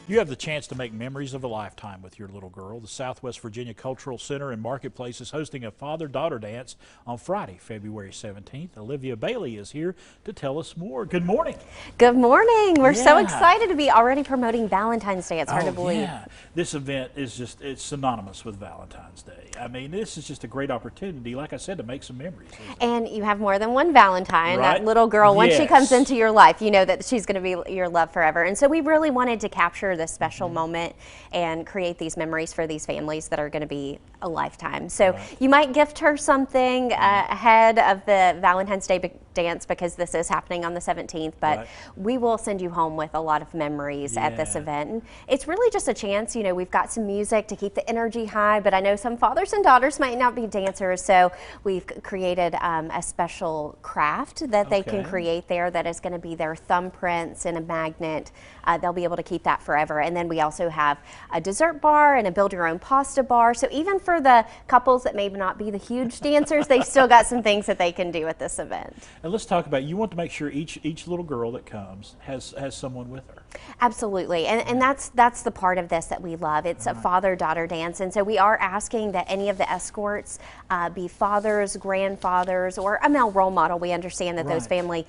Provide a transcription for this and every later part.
You have the chance to make memories of a lifetime with your little girl. The Southwest Virginia Cultural Center and Marketplace is hosting a father-daughter dance on Friday, February 17th. Olivia Bailey is here to tell us more. Good morning. Good morning. We're so excited to be already promoting Valentine's Day. It's hard to believe. Yeah. This event is it's synonymous with Valentine's Day. I mean, this is just a great opportunity, like I said, to make some memories. And you have more than one Valentine. Right? That little girl, once Yes. she comes into your life, you know that she's going to be your love forever. And so we really wanted to capture this special moment and create these memories for these families that are going to be a lifetime. So you might gift her something ahead of the Valentine's Day dance, because this is happening on the 17th, but we will send you home with a lot of memories at this event. And it's really just a chance, you know, we've got some music to keep the energy high, but I know some fathers and daughters might not be dancers, so we've created a special craft that they can create there that is going to be their thumbprints and a magnet. They'll be able to keep that forever. And then we also have a dessert bar and a build your own pasta bar. So even for the couples that may not be the huge dancers, they've still got some things that they can do at this event. And let's talk about, you want to make sure each little girl that comes has someone with her. Absolutely, and that's the part of this that we love. It's a father-daughter dance, and so we are asking that any of the escorts be fathers, grandfathers, or a male role model. We understand that those family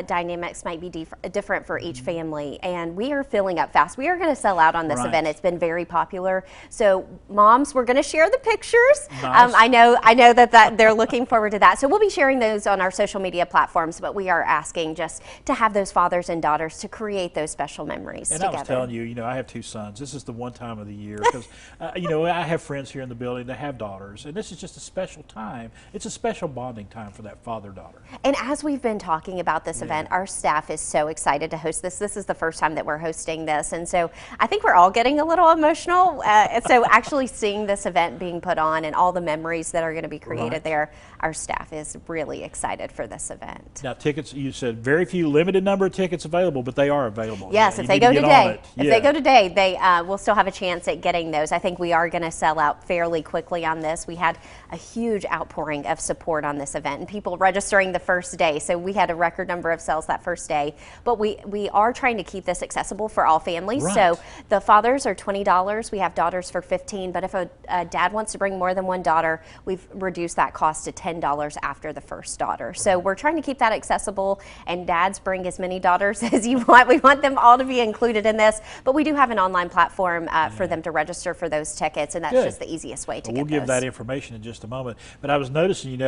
dynamics might be different for each family, and we are filling up fast. We are going to sell out on this event. It's been very popular. So moms, we're going to share the pictures. I know that they're looking forward to that. So we'll be sharing those on our social media platforms, but we are asking just to have those fathers and daughters to create those special memories together. I was telling you, I have two sons. This is the one time of the year because, I have friends here in the building that have daughters, and this is just a special time. It's a special bonding time for that father-daughter. And as we've been talking about this event, our staff is so excited to host this. This is the first time that we're hosting this, and so I think we're all getting a little emotional. So actually seeing this event being put on and all the memories that are going to be created there, our staff is really excited for this event. Now, tickets, you said very few, limited number of tickets available, but they are available. Yes, if they go today, they will still have a chance at getting those. I think we are going to sell out fairly quickly on this. We had a huge outpouring of support on this event and people registering the first day. So we had a record number of sales that first day, but we are trying to keep this accessible for all families. So the fathers are $20. We have daughters for $15, but if a dad wants to bring more than one daughter, we've reduced that cost to $10 after the first daughter. So we're trying to keep that accessible, and dads, bring as many daughters as you want. We want them all to be included in this, but we do have an online platform for them to register for those tickets, and that's just the easiest way to get those. We'll give that information in just a moment. But I was noticing,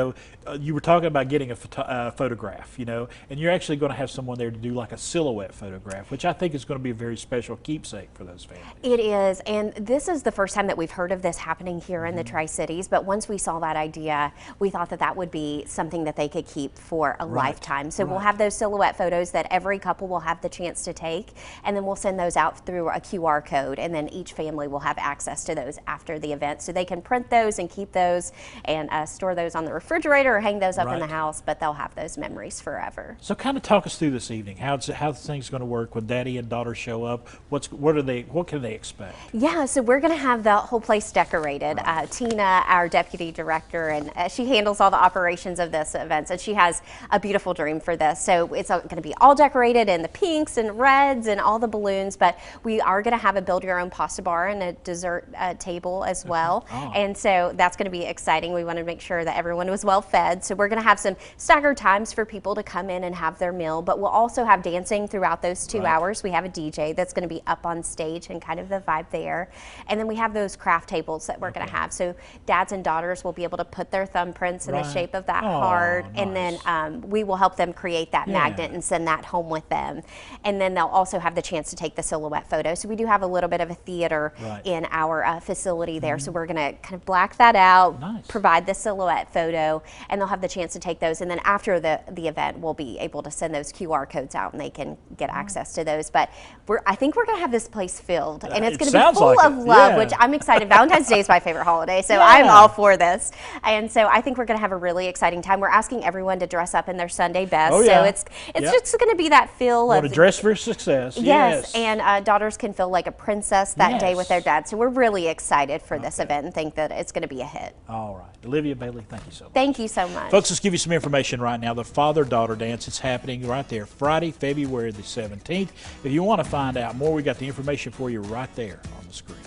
you were talking about getting a photograph, and you're actually going to have someone there to do like a silhouette photograph, which I think is going to be a very special keepsake for those families. It is, and this is the first time that we've heard of this happening here in the Tri-Cities, but once we saw that idea, we thought that would be something that they could keep for a lifetime. So we'll have those silhouette photos that every couple will have the chance to take, and then we'll send those out through a QR code, and then each family will have access to those after the event. So they can print those and keep those and store those on the refrigerator or hang those up in the house, but they'll have those memories forever. So kind of talk us through this evening. How's things going to work when daddy and daughter show up? What can they expect? Yeah, so we're going to have the whole place decorated. Tina, our deputy director, and she handles all the operations of this event, and she has a beautiful dream for this. So it's going to be all decorated in the pinks and reds and all the balloons, but we are going to have a build your own pasta bar and a dessert table as well. And so that's going to be exciting. We want to make sure that everyone was well fed. So we're going to have some staggered times for people to come in and have their meal, but we'll also have dancing throughout those 2 hours. We have a DJ that's going to be up on stage and kind of the vibe there. And then we have those craft tables that we're going to have. So dads and daughters will be able to put their thumbprints in the shape of that heart, and then we will help them create that magnet and send that home with them. And then they'll also have the chance to take the silhouette photo. So we do have a little bit of a theater in our facility there. So we're going to kind of black that out, provide the silhouette photo, and they'll have the chance to take those. And then after the event, we'll be able to send those QR codes out, and they can get access to those. But I think we're going to have this place filled, and it's going to be full of love, which I'm excited. Valentine's Day is my favorite holiday, so Yeah. I'm all for this. And so I think we're going to have a really exciting time. We're asking everyone to dress up in their Sunday best. Oh, yeah. So it's just going to be that feel Want of to dress for success. yes, and daughters can feel like a princess that day with their Yes. dad. So we're really excited for this event and think that it's going to be a hit. All right. Olivia Bailey, thank you so much. Thank you so much. Folks, let's give you some information right now. The father-daughter dance is happening right there Friday, February the 17th. If you want to find out more, we got the information for you right there on the screen.